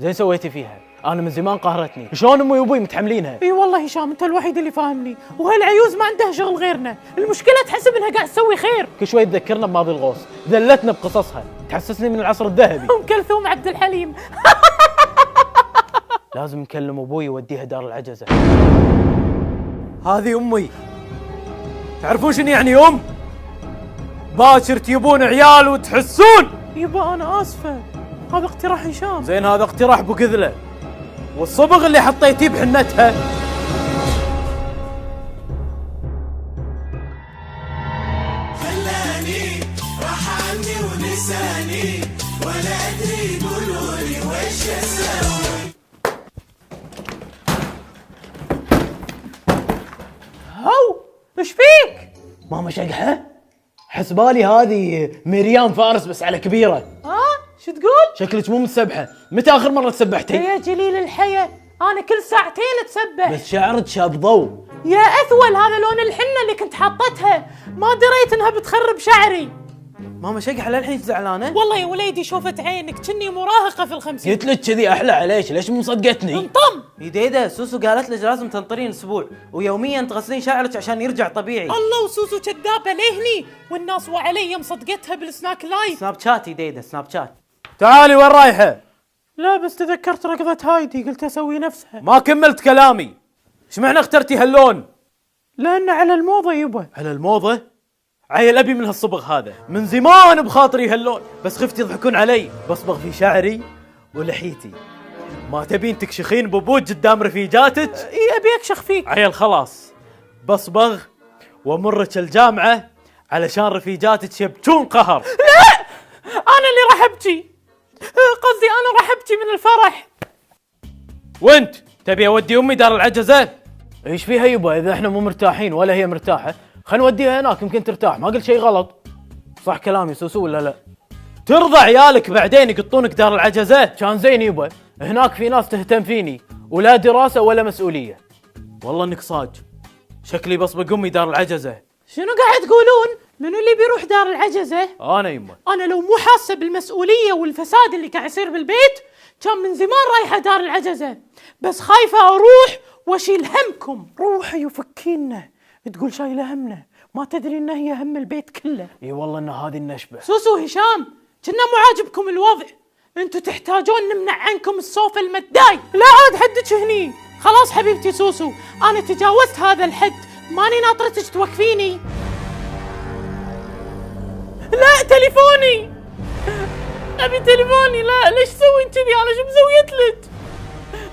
زين سويتي فيها، انا من زمان قهرتني. شلون امي وابوي متحملينها؟ اي والله هشام انت الوحيد اللي فاهمني، وهالعيوز ما عندها شغل غيرنا، المشكله تحسب انها قاعد تسوي خير. كل شوي تذكرنا بماضي الغوص، ذلتنا بقصصها، تحسسني من العصر الذهبي. ام كلثوم عبد الحليم. لازم نكلم ابوي يوديها دار العجزه. هذه امي. تعرفون شنو يعني ام؟ باكر تجيبون عيال وتحسون. يبا انا اسفه، هذا اقتراح هشام. زين هذا اقتراح ابو كذله، والصبغ اللي حطيتيه بحنتها. خلاني راح عني ونساني ولا ادري يقولولي وش اسوي. هو ايش فيك؟ ماما شقحه؟ حسبالي هذه مريم فارس بس على كبيره. شو تقول؟ شكلك مو متسبحه، متى اخر مره تسبحتي؟ يا جليل الحياة انا كل ساعتين اتسبح. بس شعرك شاب ضوء. يا اثول هذا لون الحنه اللي كنت حاطتها، ما دريت انها بتخرب شعري. ماما شقحه للحين زعلانه؟ والله يا وليدي شوفت عينك كني مراهقه في ال50. قلت لك كذي احلى عليك، ليش مو مصدقتني؟ انطم. يديده سوسو قالت لك لازم تنطرين اسبوع ويوميا تغسلين شعرك عشان يرجع طبيعي. الله وسوسو كذابه ليهني، والناس وعلي مصدقتها بالسناك لايف. سناب شات يديده سناب شات. تعالي وين رايحه؟ لا بس تذكرت ركضة هايدي قلت اسوي نفسها. ما كملت كلامي. ايش معنى اخترتي هاللون؟ لانه على الموضه يبا. على الموضه؟ عيل ابي من هالصبغ هذا، من زمان بخاطري هاللون، بس خفت يضحكون علي بصبغ في شعري ولحيتي. ما تبين تكشخين ببوت قدام رفيجاتك؟ اي ابي اكشخ فيك. عيل خلاص بصبغ وامرك الجامعه علشان رفيجاتك يبكون قهر. لا انا اللي راح ابكي، قصدي انا راح ابكي من الفرح. وانت تبي اودي امي دار العجزه؟ ايش فيها يبا اذا احنا مو مرتاحين ولا هي مرتاحه؟ خلينا نوديها هناك يمكن ترتاح، ما قلت شيء غلط. صح كلامي سوسو ولا لا؟ ترضى عيالك بعدين يقطونك دار العجزه؟ كان زين يبا، هناك في ناس تهتم فيني ولا دراسه ولا مسؤوليه. والله انك صاج، شكلي بصبغ امي دار العجزه. شنو قاعد تقولون؟ منو اللي بيروح دار العجزه؟ انا يمه. انا لو مو حاسه بالمسؤوليه والفساد اللي قاعد يصير بالبيت كان من زمان رايحه دار العجزه، بس خايفه اروح واشيل همكم. روحي وفكينا، تقول شايله همنا، ما تدري ان هي هم البيت كله. اي والله ان هذه النشبه. سوسو هشام كنا مو عاجبكم الوضع، انتوا تحتاجون نمنع عنكم السوفا المداي. لا عاد حدك هني. خلاص حبيبتي سوسو انا تجاوزت هذا الحد، ماني ناطرتك توقفيني. لا تليفوني، ابي تليفوني. لا ليش تسوين كذي؟ انا شو مسويت لك؟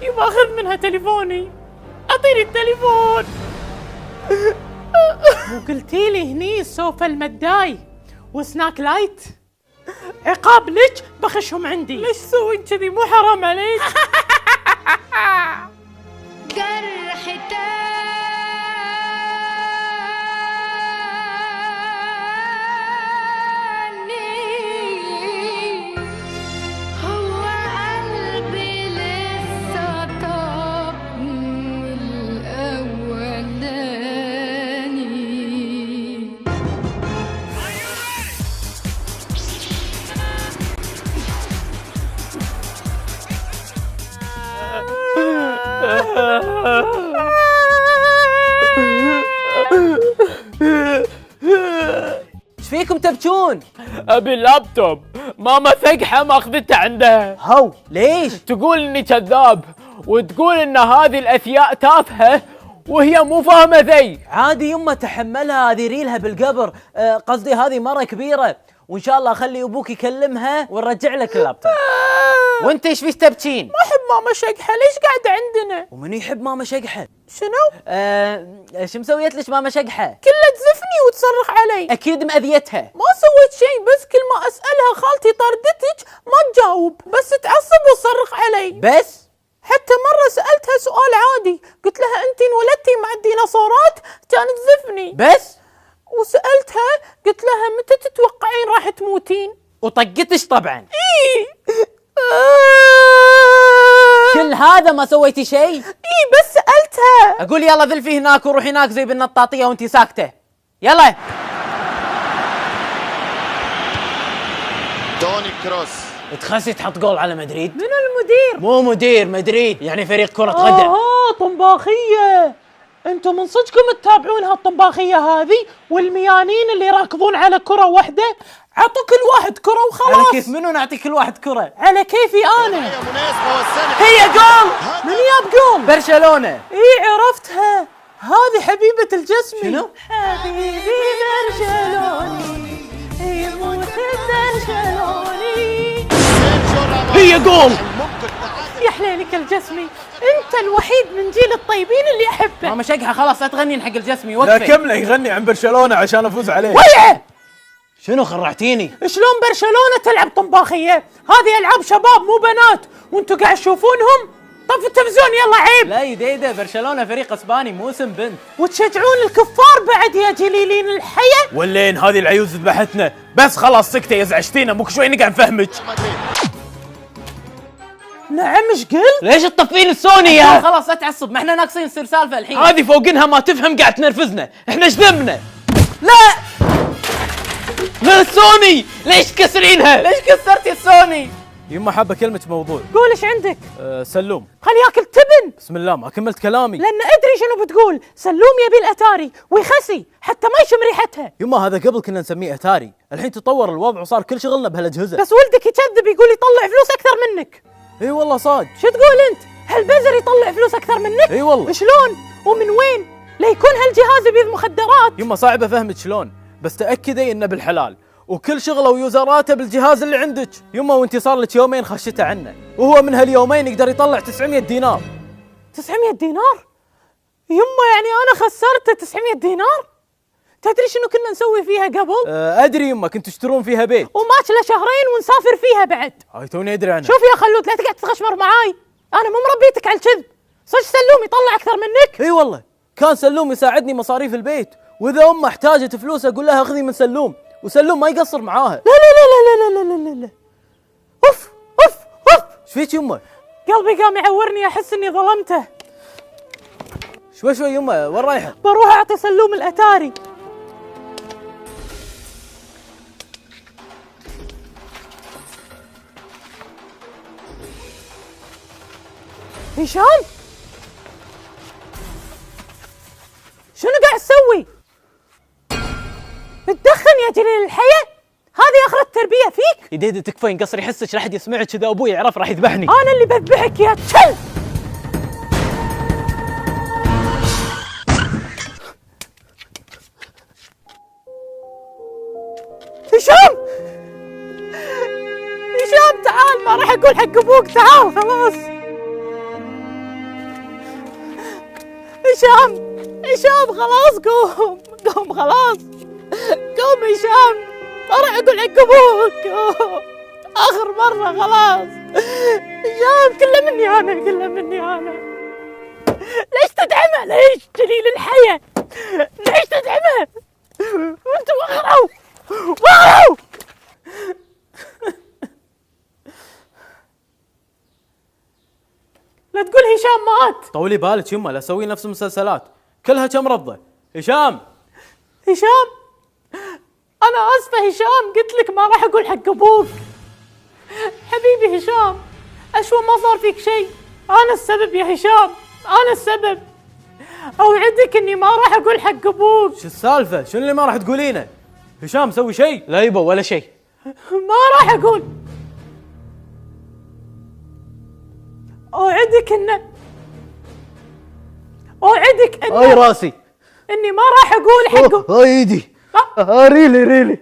يبا اخذ منها تليفوني، اعطيني التليفون. مو قلتي لي هني السوفا المداي وسناك لايت؟ عقاب لك بخشهم عندي. ليش تسوين كذي؟ مو حرام عليك؟ جرح تاني، هو قلبي لسه طاب من الأولاني. ايش فيكم تبكون؟ ابي اللابتوب، ماما ثقحه ما اخذته عندها. هو ليش؟ تقول اني كذاب، وتقول ان هذه الاثياء تافهه وهي مو فاهمه ذي. عادي يمه تحملها، هذه ريلها بالقبر. قصدي هذه مره كبيره، وان شاء الله اخلي ابوك يكلمها ونرجع لك اللابتوب. وانت ايش فيك تبكين؟ ما احب ماما شقحه، ليش قاعده عندنا؟ ومن يحب ماما شقحه؟ شنو؟ شو مسويت لك ماما شقحه؟ كلها تزفني وتصرخ علي. اكيد مأذيتها. ما سويت شيء، بس كل ما اسالها خالتي طردتك ما تجاوب، بس تعصب وتصرخ علي. بس حتى مره سالتها سؤال عادي، قلت لها انت انولدتي مع الديناصورات؟ كانت تزفني. بس وسالتها قلت لها متى تتوقعين راح تموتين؟ وطقتش طبعا. اي كل هذا ما سويتي شيء؟ اي بس سالتها. اقول يلا ذلفي هناك وروحي هناك زي بالنطاطيه وانتي ساكته. يلا. توني كروس تخسي تحط جول على مدريد؟ من المدير؟ مو مدير، مدريد يعني فريق كرة قدم. طنباخية. انتم من صدقكم تتابعون هالطنباخية هذه والميانين اللي يراكضون على كرة واحدة؟ عطوا كل واحد كرة وخلاص. على كيف منو نعطي كل واحد كرة؟ على كيفي انا. هي جول. من ياب جول؟ برشلونة. اي عرفتها، هذه حبيبة الجسمي. شنو؟ حبيبي برشلوني يموت برشلوني. هي جول. يا حليلك الجسمي، انت الوحيد من جيل الطيبين اللي احبه. ماما شقحة خلاص لا تغنين حق الجسمي، لا وقفي. كمله يغني عن برشلونة عشان افوز عليه. ويعه. شنو خرعتيني؟ شلون برشلونة تلعب طنباخية؟ هذه العاب شباب مو بنات، وانتم قاعد تشوفونهم؟ طفوا التلفزيون يلا عيب. لا يديده، برشلونة فريق اسباني مو اسم بنت. وتشجعون الكفار بعد يا جليلين الحياة. واللين هذه العيوز ذبحتنا. بس خلاص سكتة يزعجتينا، مو شوي نقعد نفهمك. نعم ايش قلت؟ ليش تطفين السوني يا؟ خلاص لا تعصب، ما احنا ناقصين نصير سالفة الحين. هذه فوقنها ما تفهم قاعد تنرفزنا، احنا ايش ذنبنا؟ لا لا السوني، ليش تكسرينها؟ ليش كسرتي السوني؟ يما حابة كلمة موضوع. قول ايش عندك؟ سلوم. خلي ياكل تبن. بسم الله ما كملت كلامي. لان ادري شنو بتقول، سلوم يبي الاتاري ويخسي حتى ما يشم ريحتها. يما هذا قبل كنا نسميه اتاري، الحين تطور الوضع وصار كل شغلنا بهالاجهزة. بس ولدك يكذب يقول يطلع فلوس اكثر منك. اي والله صاد. شو تقول انت؟ هالبزر يطلع فلوس اكثر منك؟ اي والله. شلون؟ ومن وين؟ ليكون هالجهاز يبيض مخدرات. يما صعب افهمك شلون، بس تاكدي انه بالحلال وكل شغله ويوزراته بالجهاز اللي عندك. يما وانت صار لك يومين خشيته عنه، وهو من هاليومين يقدر يطلع 900 دينار. 900 دينار؟ يما يعني انا خسرت 900 دينار؟ تدري شنو كنا نسوي فيها قبل؟ ادري يما كنتوا تشترون فيها بيت. وماك له شهرين ونسافر فيها بعد. هاي توني ادري عنها. شوف يا خلود لا تقعد تتغشمر معاي، انا مو مربيتك على الكذب. صدق سلوم يطلع اكثر منك؟ اي والله كان سلوم يساعدني مصاريف البيت، واذا امه احتاجت فلوس اقول لها اخذي من سلوم، وسلوم ما يقصر معاها. لا لا لا لا لا لا لا لا. اوف اوف اوف. ايش فيك يما؟ قلبي قام يعورني، احس اني ظلمته. شوي شوي يما وين رايحه؟ بروح اعطي سلوم الاتاري. هشام شنو قاعد تسوي؟ تدخن يا جليل الحياة؟ هذه اخر التربية فيك؟ يديدي تكفين قصر يحسك لا احد يسمعك، اذا ابوي يعرف راح يذبحني. انا اللي بذبحك يا كلب. هشام هشام تعال، ما راح اقول حق ابوك، تعال خلاص. هشام خلاص قوم قوم خلاص قوم هشام، ما راح اقول حق ابوك، قوم اخر مرة خلاص. هشام كله مني انا ليش تدعمه؟ ليش جليل الحياة؟ ليش تدعمه؟ وانتم اغروا لا تقول هشام مات. طولي بالك يما لا اسوي نفس المسلسلات كلها كم رضه. هشام انا اسفه هشام، قلت لك ما راح اقول حق ابوك. حبيبي هشام اشوى ما صار فيك شيء، انا السبب يا هشام، انا السبب. اوعدك اني ما راح اقول حق ابوك. شو السالفه؟ شنو اللي ما راح تقولينه؟ هشام سوي شيء. لا يبا ولا شيء. ما راح اقول. اوعدك هاي راسي. اني ما راح اقول حق هاي ايدي. ريلي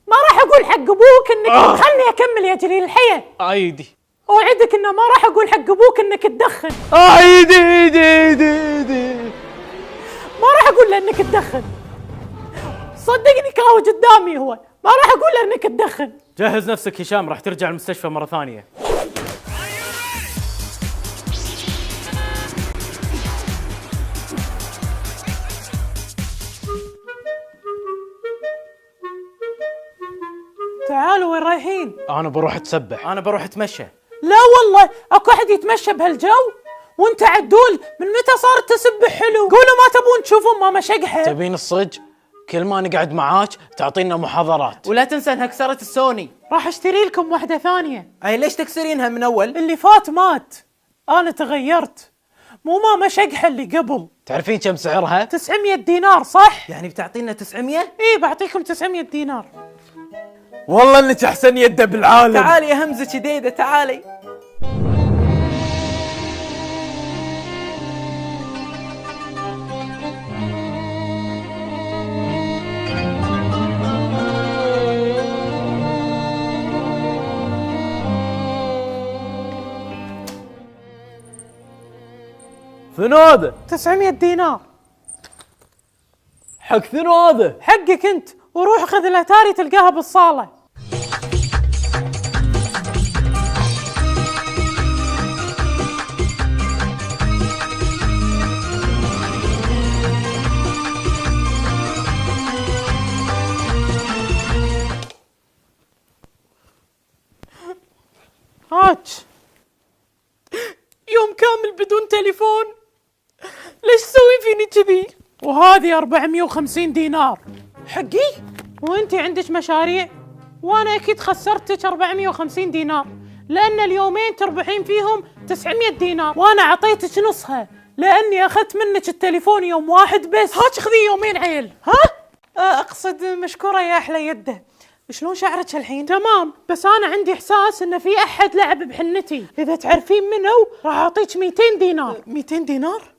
ما راح اقول حق ابوك انك خلني اكمل يا جليل الحياة. ايدي. اوعدك انه ما راح اقول حق ابوك انك تدخن. ايدي. ما راح اقول له انك تدخن، صدقني كاوي قدامي هو، ما راح اقول له انك تدخن. جهز نفسك هشام، راح ترجع المستشفى مره ثانيه. تعالوا وين رايحين؟ انا بروح اتسبح. انا بروح اتمشى. لا والله اكو احد يتمشى بهالجو؟ وانت عدول من متى صار تسبح حلو؟ قولوا ما تبون تشوفون ماما شقحه. تبين الصج؟ كل ما نقعد معاك تعطينا محاضرات. ولا تنسى انها كسرت السوني. راح اشتري لكم واحدة ثانية. اي ليش تكسرينها من اول؟ اللي فات مات، انا تغيرت، مو ماما شقحة اللي قبل. تعرفين كم سعرها؟ 900 دينار صح؟ يعني بتعطينا 900؟ ايه بعطيكم 900 دينار. والله انك احسن يده بالعالم. تعالي يا همزة شديدة تعالي. شنو هذا؟ 900 دينار حق شنو هذا؟ حقك انت، وروح خذ الاتاري تلقاها بالصالة. هاج يوم كامل بدون تليفون، ليش تسوي فيني كذي؟ وهذه 450 دينار حقي، وانتي عندك مشاريع، وانا اكيد خسرتك 450 دينار، لان اليومين تربحين فيهم 900 دينار، وانا اعطيتك نصها لاني اخذت منك التليفون يوم واحد بس. هاك خذي يومين عيل. ها؟ اقصد مشكورة يا احلى يده. شلون شعرك الحين؟ تمام، بس انا عندي احساس ان في احد لعب بحنتي، اذا تعرفين منو راح اعطيك 200 دينار. 200 دينار؟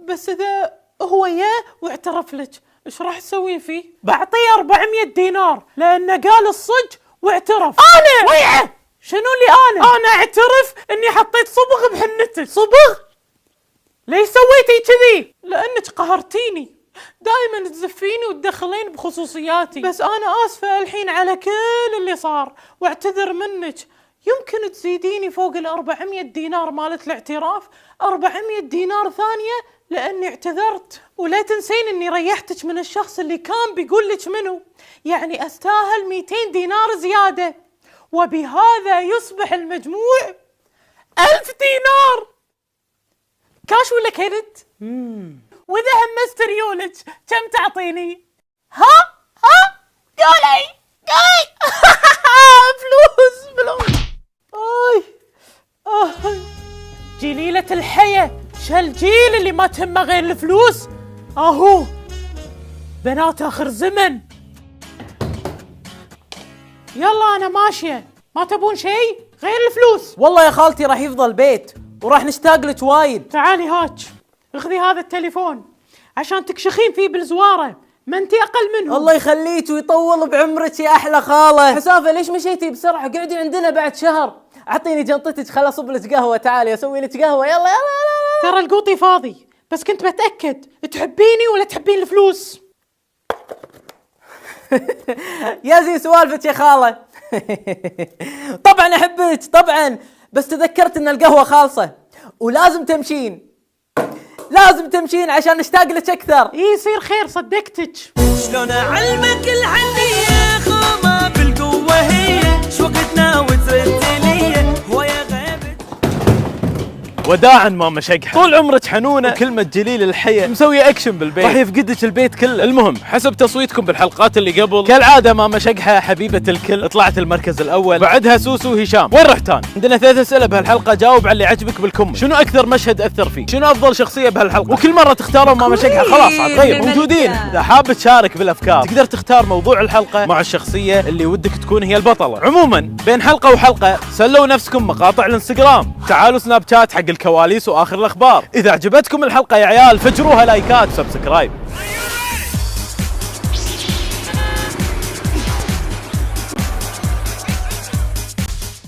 بس اذا هو ياه واعترف لك ايش راح تسوين فيه؟ بعطيه 400 دينار لانه قال الصج واعترف. انا ويعه. شنو اللي انا اعترف اني حطيت صبغ بحنتك. صبغ؟ ليش سويتي كذي؟ لانك قهرتيني، دائما تزفيني وتدخلين بخصوصياتي، بس انا اسفه الحين على كل اللي صار واعتذر منك. يمكن تزيديني فوق ال 400 دينار مالت الاعتراف 400 دينار ثانيه لاني اعتذرت، ولا تنسين اني ريحتك من الشخص اللي كان بيقول لك منو، يعني استاهل 200 دينار زياده، وبهذا يصبح المجموع 1000 دينار. كاش ولا كرت؟ واذا همست ريولك كم تعطيني؟ ها قولي فلوس. جليلة الحياة، شالجيل اللي ما تهمه غير الفلوس. اهو بنات اخر زمن. يلا انا ماشية، ما تبون شيء غير الفلوس؟ والله يا خالتي راح يفضل بيت وراح نشتاق لك وايد. تعالي هاج اخذي هذا التليفون عشان تكشخين فيه بالزوارة، ما انتي اقل منه. الله يخليك ويطول بعمرك يا احلى خاله. حسافه ليش مشيتي بسرعه؟ قعدي عندنا بعد شهر. اعطيني جنطتك خل اصب لك قهوه. تعالي اسوي لك قهوه. يلا. ترى القوطي فاضي، بس كنت بتاكد تحبيني ولا تحبين الفلوس. يا زين سوالفك يا خاله. طبعا احبك طبعا، بس تذكرت ان القهوه خالصه ولازم تمشين، لازم تمشين عشان نشتاق لك اكثر. يصير خير صدقتك. شلون اعلمك الحنية خومة بالقوة هي شو وقتنا وترد لي هو يا غيبت. وداعا ماما شقحة، طول عمرك حنونة وكلمة جليل الحياة مسوية اكشن بالبيت، راح يفقدك البيت كله. المهم حسب تصويتكم بالحلقات اللي قبل كالعادة ماما شقحة حبيبة الكل طلعت المركز الاول، بعدها سوسو وهشام. وين رحتان؟ عندنا 3 اسئلة بهالحلقة، جاوب على اللي عجبك بالكم. شنو اكثر مشهد اثر فيك؟ شنو افضل شخصية بهالحلقة؟ وكل مرة تختاروا ماما شقحة خلاص عاد غير موجودين. اذا حاب تشارك بالافكار تقدر تختار موضوع الحلقة مع الشخصية اللي ودك تكون هي البطلة. عموما بين حلقة وحلقة سلوا نفسكم مقاطع الانستغرام، تعالوا سناب شات حق الكواليس واخر الاخبار. اذا عجبتكم الحلقة يا عيال فجروها لايكات وسبسكرايب.